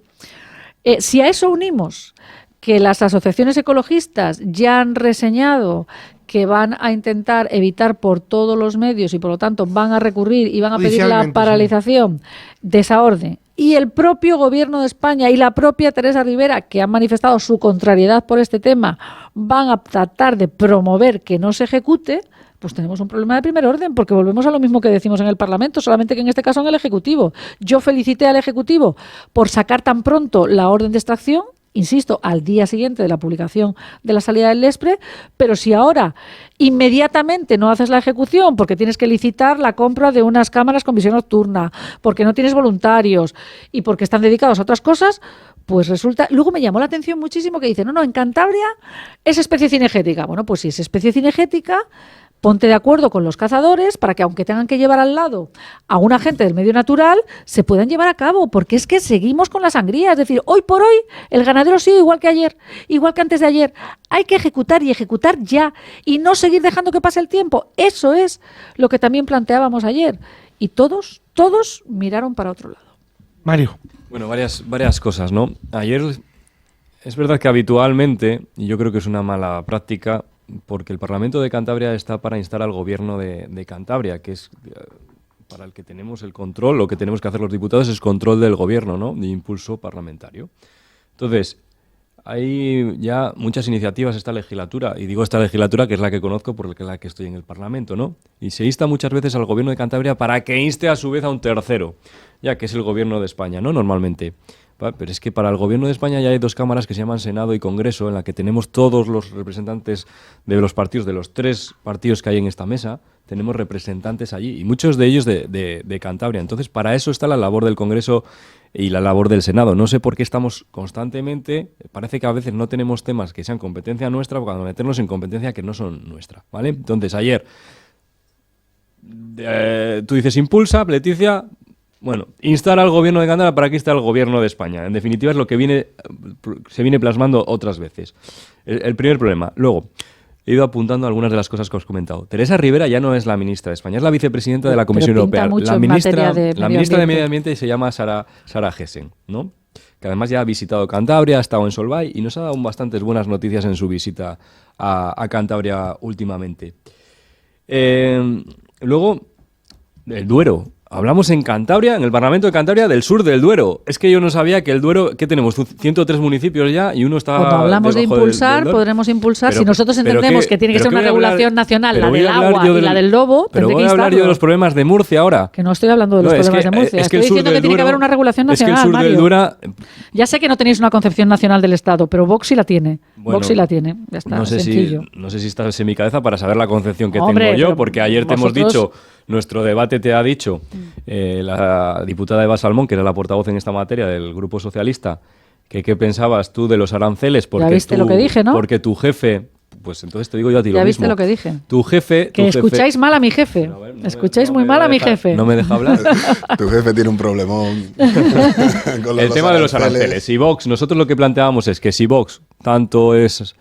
si a eso unimos que las asociaciones ecologistas ya han reseñado que van a intentar evitar por todos los medios y por lo tanto van a recurrir y van a pedir la paralización de esa orden, y el propio Gobierno de España y la propia Teresa Rivera, que han manifestado su contrariedad por este tema, van a tratar de promover que no se ejecute, pues tenemos un problema de primer orden, porque volvemos a lo mismo que decimos en el Parlamento, solamente que en este caso en el Ejecutivo. Yo felicité al Ejecutivo por sacar tan pronto la orden de extracción, insisto, al día siguiente de la publicación de la salida del Lespre, pero si ahora inmediatamente no haces la ejecución porque tienes que licitar la compra de unas cámaras con visión nocturna, porque no tienes voluntarios y porque están dedicados a otras cosas, pues resulta... Luego me llamó la atención muchísimo que dice, no, en Cantabria es especie cinegética. Bueno, pues si es especie cinegética, ponte de acuerdo con los cazadores para que, aunque tengan que llevar al lado a un agente del medio natural, se puedan llevar a cabo, porque es que seguimos con la sangría. Es decir, hoy por hoy el ganadero sigue igual que ayer, igual que antes de ayer. Hay que ejecutar y ejecutar ya y no seguir dejando que pase el tiempo. Eso es lo que también planteábamos ayer. Y todos miraron para otro lado. Mario. Bueno, varias cosas, ¿no? Ayer es verdad que habitualmente, y yo creo que es una mala práctica, porque el Parlamento de Cantabria está para instar al Gobierno de Cantabria, que es para el que tenemos el control, lo que tenemos que hacer los diputados es control del Gobierno, ¿no?, de impulso parlamentario. Entonces, hay ya muchas iniciativas esta legislatura, y digo esta legislatura que es la que conozco porque es la que estoy en el Parlamento, ¿no? Y se insta muchas veces al Gobierno de Cantabria para que inste a su vez a un tercero, ya que es el Gobierno de España, ¿no?, normalmente. Pero es que para el Gobierno de España ya hay dos cámaras que se llaman Senado y Congreso, en la que tenemos todos los representantes de los partidos, de los 3 partidos que hay en esta mesa, tenemos representantes allí, y muchos de ellos de Cantabria. Entonces, para eso está la labor del Congreso y la labor del Senado. No sé por qué estamos constantemente, parece que a veces no tenemos temas que sean competencia nuestra, cuando meternos en competencia que no son nuestra, ¿vale? Entonces, ayer, tú dices impulsa, Leticia... Bueno, instar al Gobierno de Cantabria para que inste al Gobierno de España. En definitiva es lo que se viene plasmando otras veces. El primer problema. Luego, he ido apuntando algunas de las cosas que os he comentado. Teresa Rivera ya no es la ministra de España, es la vicepresidenta de la Comisión Europea. La ministra de Medio Ambiente se llama Sara Gessen, ¿no?, que además ya ha visitado Cantabria, ha estado en Solvay y nos ha dado bastantes buenas noticias en su visita a Cantabria últimamente. Luego, el Duero. Hablamos en Cantabria, en el Parlamento de Cantabria, del sur del Duero. Es que yo no sabía que el Duero, ¿qué tenemos? 103 municipios ya y uno está. Cuando hablamos de impulsar, del podremos impulsar. Pero, si nosotros entendemos que tiene que ser una regulación nacional, la voy del a hablar agua yo y la del lobo, Pero tendré voy que a hablar yo de instarlo. los problemas de Murcia ahora. Que no estoy hablando de los problemas de Murcia. Estoy diciendo que tiene que haber una regulación nacional, Es que el sur del Mario. Duero. Ya sé que no tenéis una concepción nacional del Estado, pero Vox sí la tiene. Bueno, Vox sí la tiene. Ya está, no sé sencillo. si estás en mi cabeza para saber la concepción que Hombre, tengo yo, pero porque ayer te hemos vosotros- dicho, nuestro debate te ha dicho, la diputada Eva Salmón, que era la portavoz en esta materia del Grupo Socialista, que qué pensabas tú de los aranceles, porque viste lo que dije, ¿no? Porque tu jefe, pues entonces te digo yo a ti lo Ya mismo. viste lo que dije. Tu jefe... Que escucháis mal a mi jefe. Escucháis muy mal a mi jefe. ¿No me deja hablar? Tu jefe tiene un problemón. con El tema de los aranceles. Y Vox, nosotros lo que planteábamos es que si Vox tanto es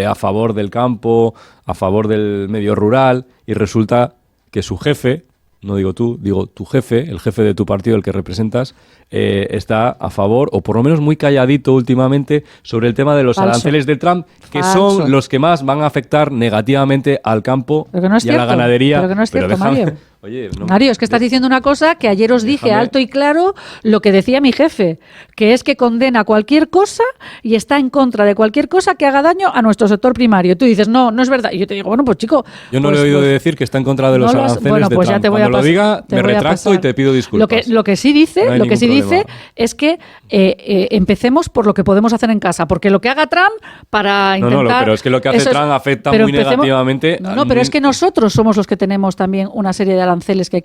a favor del campo, a favor del medio rural, y resulta que su jefe, no digo tú, digo tu jefe, el jefe de tu partido, el que representas, está a favor, o por lo menos muy calladito últimamente, sobre el tema de los Falso. aranceles de Trump, que Falso. son los que más van a afectar negativamente al campo Pero que no es y a la cierto, ganadería. pero que no es cierto, déjame- Mario. Oye, no- Mario, es que estás diciendo una cosa que ayer os dije Déjame- alto y claro lo que decía mi jefe, que es que condena cualquier cosa y está en contra de cualquier cosa que haga daño a nuestro sector primario. Tú dices, no, no es verdad. Y yo te digo, bueno, pues chico... Yo no pues- le he oído pues- decir que está en contra de no los lo has- aranceles bueno, de pues ya Trump. te voy a Cuando lo pas- diga, te me voy a retracto pasar. y te pido disculpas. Lo que sí dice, No hay lo que ningún sí dice problema. es que empecemos por lo que podemos hacer en casa, porque lo que haga Trump para No, intentar... pero es que lo que hace eso es- Trump afecta pero muy negativamente. No, pero es que nosotros somos los que tenemos también una serie de aranceles que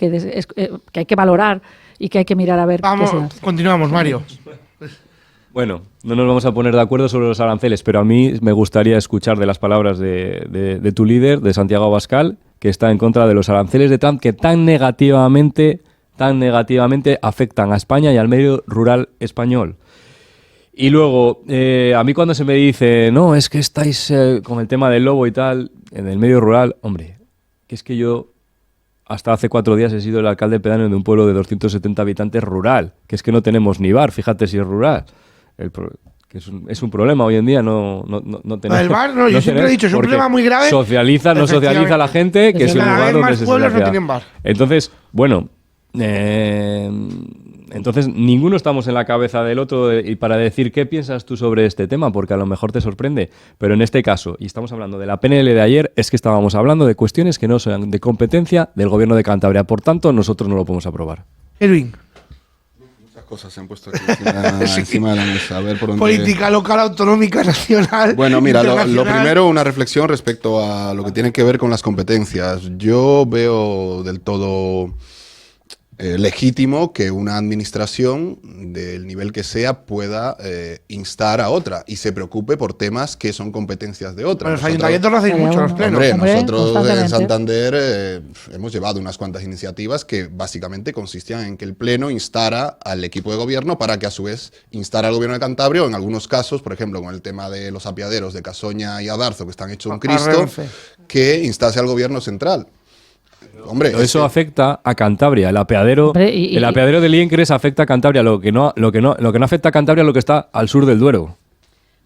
hay que valorar y que hay que mirar a ver Vamos, qué se hace. continuamos, Mario. Bueno, no nos vamos a poner de acuerdo sobre los aranceles, pero a mí me gustaría escuchar de las palabras de tu líder, de Santiago Abascal, que está en contra de los aranceles de Trump que tan negativamente afectan a España y al medio rural español. Y luego, a mí cuando se me dice, no, es que estáis con el tema del lobo y tal, en el medio rural, hombre, que es que yo hasta hace 4 días he sido el alcalde pedáneo de un pueblo de 270 habitantes rural, que es que no tenemos ni bar, fíjate si es rural. Que es un problema hoy en día, no tenemos. El bar, no, yo siempre he dicho, es un porque problema muy grave. no socializa a la gente, que es un Cada lugar vez donde más se pueblos no socializa. tienen bar. Entonces, bueno, entonces ninguno estamos en la cabeza del otro y para decir qué piensas tú sobre este tema, porque a lo mejor te sorprende, pero en este caso, y estamos hablando de la PNL de ayer, es que estábamos hablando de cuestiones que no son de competencia del gobierno de Cantabria, por tanto nosotros no lo podemos aprobar. Edwin, Muchas cosas se han puesto aquí encima de la mesa. A ver por dónde... política local, autonómica, nacional. Bueno, mira, lo internacional. primero, una reflexión respecto a lo que tiene que ver con las competencias. Yo veo del todo legítimo que una administración del nivel que sea pueda instar a otra y se preocupe por temas que son competencias de otra. Bueno, los ayuntamientos lo hacéis mucho, los plenos. Hombre, nosotros en constantemente. Santander hemos llevado unas cuantas iniciativas que básicamente consistían en que el Pleno instara al equipo de gobierno para que a su vez instara al gobierno de Cantabria, o en algunos casos, por ejemplo, con el tema de los apiaderos de Casoña y Adarzo, que están hechos un Cristo, Renfe. que instase al gobierno central. Hombre, Pero eso afecta a Cantabria. El apeadero, Hombre, y- el apeadero de Liencres afecta a Cantabria. Lo que no afecta a Cantabria es lo que está al sur del Duero.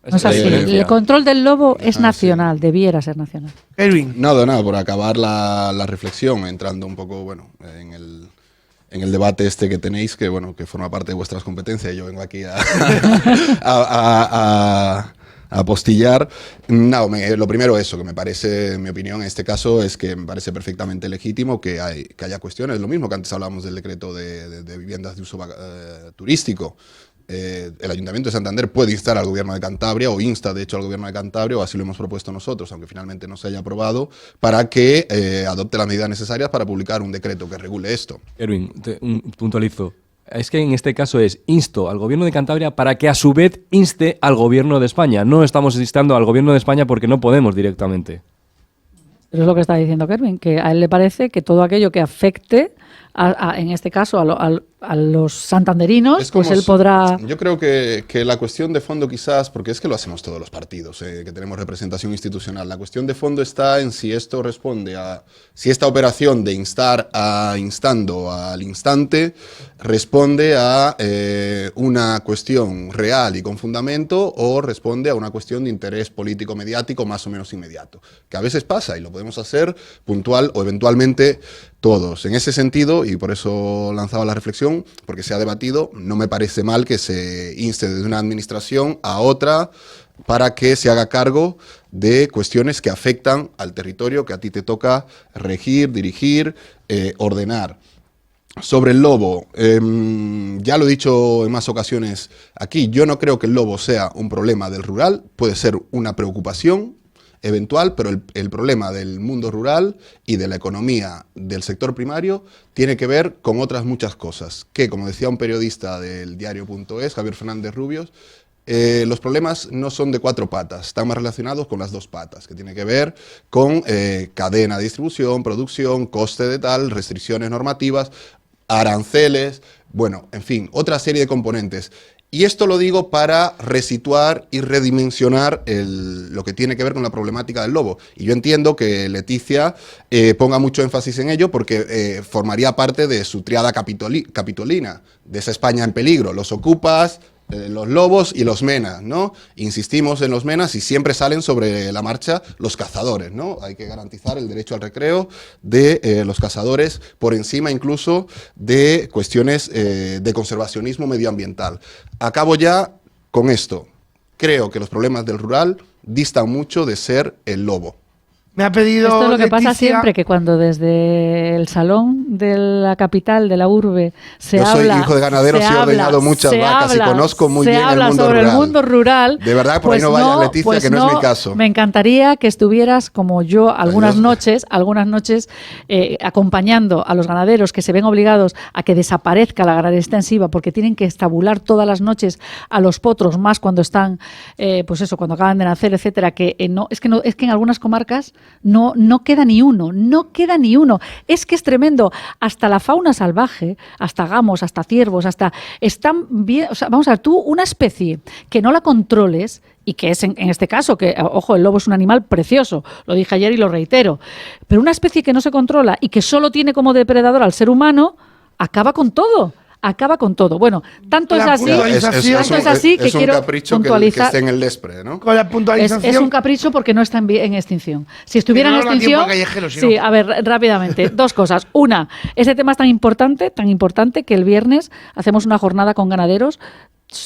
No es así. El control del lobo es nacional, debiera ser nacional. Edwin, Nada, por acabar la reflexión, entrando un poco, bueno, en el debate este que tenéis, que bueno, que forma parte de vuestras competencias, y yo vengo aquí a apostillar. No, lo primero eso, que me parece, en mi opinión, en este caso, es que me parece perfectamente legítimo que haya cuestiones. Lo mismo que antes hablábamos del decreto de viviendas de uso turístico. El Ayuntamiento de Santander puede instar al Gobierno de Cantabria, o insta de hecho al Gobierno de Cantabria, o así lo hemos propuesto nosotros, aunque finalmente no se haya aprobado, para que adopte las medidas necesarias para publicar un decreto que regule esto. Erwin, puntualizo. Es que en este caso es insto al gobierno de Cantabria para que a su vez inste al gobierno de España. No estamos instando al gobierno de España porque no podemos directamente. Pero es lo que está diciendo Kervin, que a él le parece que todo aquello que afecte, en este caso, a los santanderinos, pues él podrá... Yo creo que la cuestión de fondo quizás, porque es que lo hacemos todos los partidos, que tenemos representación institucional, la cuestión de fondo está en si esto responde a... Si esta operación de instar a instando al instante responde a una cuestión real y con fundamento, o responde a una cuestión de interés político mediático más o menos inmediato, que a veces pasa y lo podemos hacer puntual o eventualmente todos. En ese sentido, debatido, y por eso lanzaba la reflexión, porque se ha debatido, no me parece mal que se inste desde una administración a otra para que se haga cargo de cuestiones que afectan al territorio que a ti te toca regir, dirigir, ordenar. Sobre el lobo, ya lo he dicho en más ocasiones aquí, yo no creo que el lobo sea un problema del rural, puede ser una preocupación eventual, pero el problema del mundo rural y de la economía del sector primario tiene que ver con otras muchas cosas, que, como decía un periodista del diario.es, Javier Fernández Rubios, los problemas no son de 4 patas, están más relacionados con las 2 patas, que tiene que ver con cadena de distribución, producción, coste de tal, restricciones normativas, aranceles, bueno, en fin, otra serie de componentes. Y esto lo digo para resituar y redimensionar lo que tiene que ver con la problemática del lobo. Y yo entiendo que Leticia ponga mucho énfasis en ello porque formaría parte de su triada capitolina, de esa España en peligro, los ocupas, los lobos y los menas, ¿no? Insistimos en los menas y siempre salen sobre la marcha los cazadores, ¿no? Hay que garantizar el derecho al recreo de los cazadores por encima incluso de cuestiones de conservacionismo medioambiental. Acabo ya con esto. Creo que los problemas del rural distan mucho de ser el lobo. Me ha pedido Esto es lo que Leticia, pasa siempre, que cuando desde el salón de la capital, de la urbe, Yo soy hijo de ganadero, sí he ordeñado muchas vacas y conozco muy bien el mundo sobre rural. el mundo rural. De verdad, por ahí pues no vaya Leticia, que no es mi caso. Me encantaría que estuvieras como yo algunas noches acompañando a los ganaderos que se ven obligados a que desaparezca la ganadería extensiva porque tienen que estabular todas las noches a los potros, más cuando están, pues eso, cuando acaban de nacer, etcétera, que es que en algunas comarcas no queda ni uno. Es que es tremendo. Hasta la fauna salvaje, hasta gamos, hasta ciervos, están bien. O sea, vamos a ver, tú, una especie que no la controles, y que es en este caso, que, ojo, el lobo es un animal precioso, lo dije ayer y lo reitero, pero una especie que no se controla y que solo tiene como depredador al ser humano, acaba con todo. Bueno, tanto es así, que quiero puntualizar. Que esté en el Despre, ¿no? Con la puntualización. Es un capricho porque no está en extinción. Si estuviera en extinción, sí, a ver, rápidamente, 2 cosas. Una, ese tema es tan importante que el viernes hacemos una jornada con ganaderos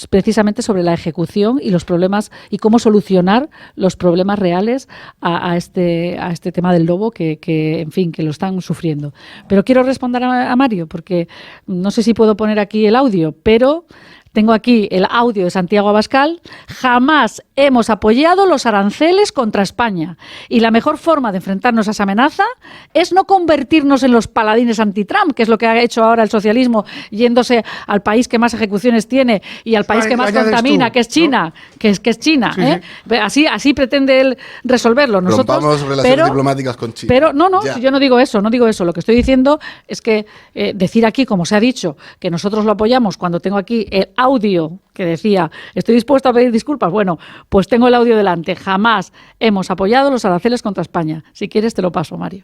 precisamente sobre la ejecución y los problemas y cómo solucionar los problemas reales a este tema del lobo que en fin, que lo están sufriendo. Pero quiero responder a Mario porque no sé si puedo poner aquí el audio, pero tengo aquí el audio de Santiago Abascal. Jamás hemos apoyado los aranceles contra España. Y la mejor forma de enfrentarnos a esa amenaza es no convertirnos en los paladines anti-Trump, que es lo que ha hecho ahora el socialismo, yéndose al país que más ejecuciones tiene y al país que más contamina, que es China, ¿no? que es China. Sí, Así pretende él resolverlo. Nosotros, rompamos relaciones diplomáticas con China. Pero yo no digo eso. Lo que estoy diciendo es que decir aquí, como se ha dicho, que nosotros lo apoyamos cuando tengo aquí el audio que decía, estoy dispuesto a pedir disculpas. Bueno, pues tengo el audio delante. Jamás hemos apoyado los aranceles contra España. Si quieres te lo paso, Mario.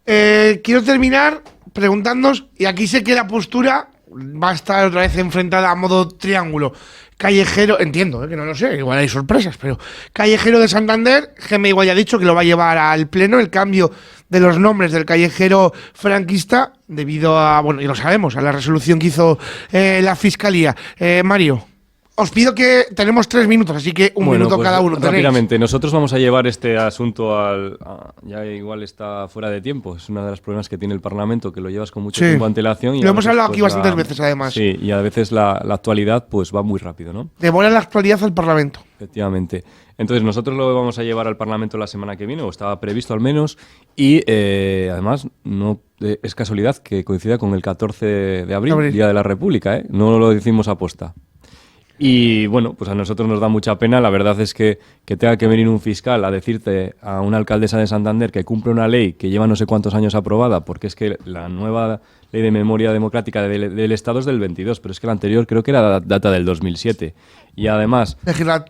Quiero terminar preguntándonos, y aquí sé que la postura va a estar otra vez enfrentada a modo triángulo. Callejero, entiendo, que no lo sé, igual hay sorpresas, pero Callejero de Santander, Gemma igual ya ha dicho que lo va a llevar al pleno el cambio de los nombres del callejero franquista debido a, bueno, y lo sabemos, a la resolución que hizo la Fiscalía. Mario, os pido que tenemos 3 minutos, así que un minuto cada uno. Rápidamente, nosotros vamos a llevar este asunto ya igual está fuera de tiempo, es uno de los problemas que tiene el Parlamento, que lo llevas con mucho tiempo de antelación. Y lo hemos hablado aquí bastantes veces, además. Sí, y a veces la actualidad pues va muy rápido, ¿no? Devora la actualidad al Parlamento. Efectivamente. Entonces nosotros lo vamos a llevar al Parlamento la semana que viene, o estaba previsto al menos, y además no es casualidad que coincida con el 14 de abril, Día de la República, no lo decimos aposta. Y bueno, pues a nosotros nos da mucha pena, la verdad es que tenga que venir un fiscal a decirte a una alcaldesa de Santander que cumple una ley que lleva no sé cuántos años aprobada, porque es que la nueva ley de memoria democrática del Estado es del 22, pero es que la anterior creo que era data del 2007. Y además...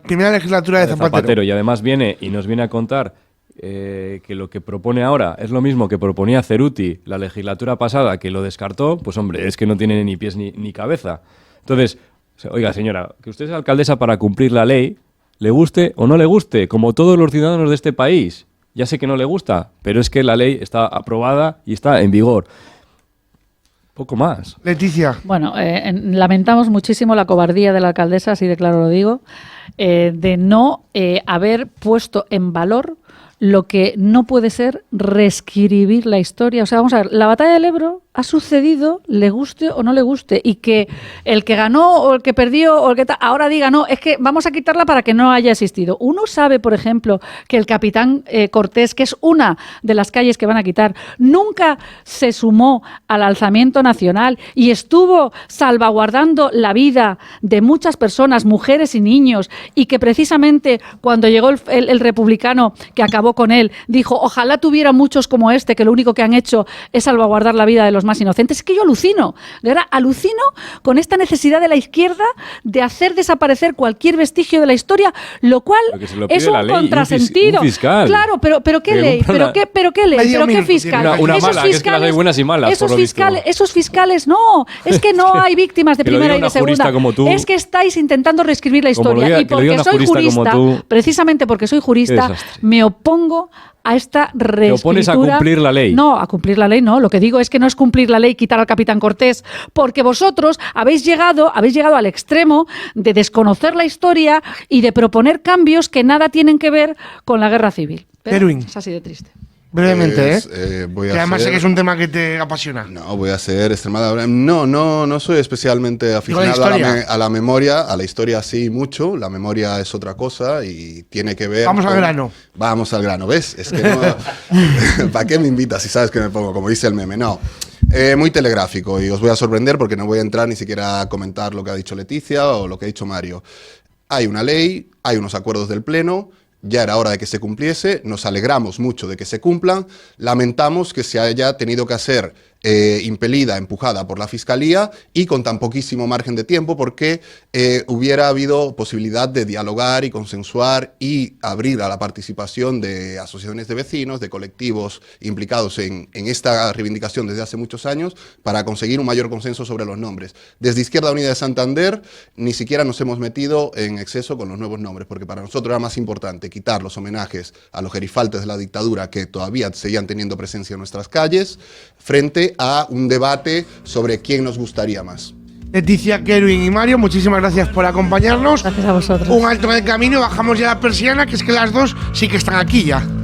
primera legislatura de Zapatero. Y además nos viene a contar que lo que propone ahora es lo mismo que proponía Ceruti la legislatura pasada, que lo descartó, pues hombre, es que no tiene ni pies ni cabeza. Entonces... Oiga, señora, que usted es alcaldesa para cumplir la ley, le guste o no le guste, como todos los ciudadanos de este país. Ya sé que no le gusta, pero es que la ley está aprobada y está en vigor. Poco más. Leticia. Bueno, lamentamos muchísimo la cobardía de la alcaldesa, así de claro lo digo, de no haber puesto en valor lo que no puede ser reescribir la historia. O sea, vamos a ver, la batalla del Ebro ha sucedido, le guste o no le guste, y que el que ganó o el que perdió o el que ahora diga, no, es que vamos a quitarla para que no haya existido. Uno sabe, por ejemplo, que el Capitán Cortés, que es una de las calles que van a quitar, nunca se sumó al alzamiento nacional y estuvo salvaguardando la vida de muchas personas, mujeres y niños, y que precisamente cuando llegó el republicano que acabó con él, dijo, ojalá tuviera muchos como este, que lo único que han hecho es salvaguardar la vida de los más inocentes. Es que yo alucino, de verdad, alucino con esta necesidad de la izquierda de hacer desaparecer cualquier vestigio de la historia, lo cual es un contrasentido. Un fiscal. Claro, pero ¿qué ley? ¿Pero qué ley? ¿Pero qué fiscal? Una mala, que es que las hay buenas y malas, esos fiscales, no, es que no hay víctimas de primera y de segunda. Es que estáis intentando reescribir la historia. Y porque soy jurista, precisamente porque soy jurista, me opongo a esta reescritura. ¿Te opones a cumplir la ley? No, a cumplir la ley no. Lo que digo es que no es cumplir la ley quitar al Capitán Cortés, porque vosotros habéis llegado al extremo de desconocer la historia y de proponer cambios que nada tienen que ver con la guerra civil. Pero es así de triste. Brevemente, voy a que además ser, sé que es un tema que te apasiona. No, voy a ser extremadamente... No soy especialmente aficionado a la memoria, a la historia sí mucho. La memoria es otra cosa y tiene que ver... Vamos al grano. Vamos al grano, ¿ves? Es que no... ¿Para qué me invitas si sabes que me pongo, como dice el meme? No. Muy telegráfico y os voy a sorprender porque no voy a entrar ni siquiera a comentar lo que ha dicho Leticia o lo que ha dicho Mario. Hay una ley, hay unos acuerdos del Pleno. Ya era hora de que se cumpliese, nos alegramos mucho de que se cumplan, lamentamos que se haya tenido que hacer impelida, empujada por la Fiscalía y con tan poquísimo margen de tiempo porque hubiera habido posibilidad de dialogar y consensuar y abrir a la participación de asociaciones de vecinos, de colectivos implicados en esta reivindicación desde hace muchos años para conseguir un mayor consenso sobre los nombres. Desde Izquierda Unida de Santander ni siquiera nos hemos metido en exceso con los nuevos nombres porque para nosotros era más importante quitar los homenajes a los gerifaltes de la dictadura que todavía seguían teniendo presencia en nuestras calles frente a un debate sobre quién nos gustaría más. Leticia, Kerwin y Mario, muchísimas gracias por acompañarnos. Gracias a vosotros. Un alto en el camino, bajamos ya la persiana, que es que las dos sí que están aquí ya.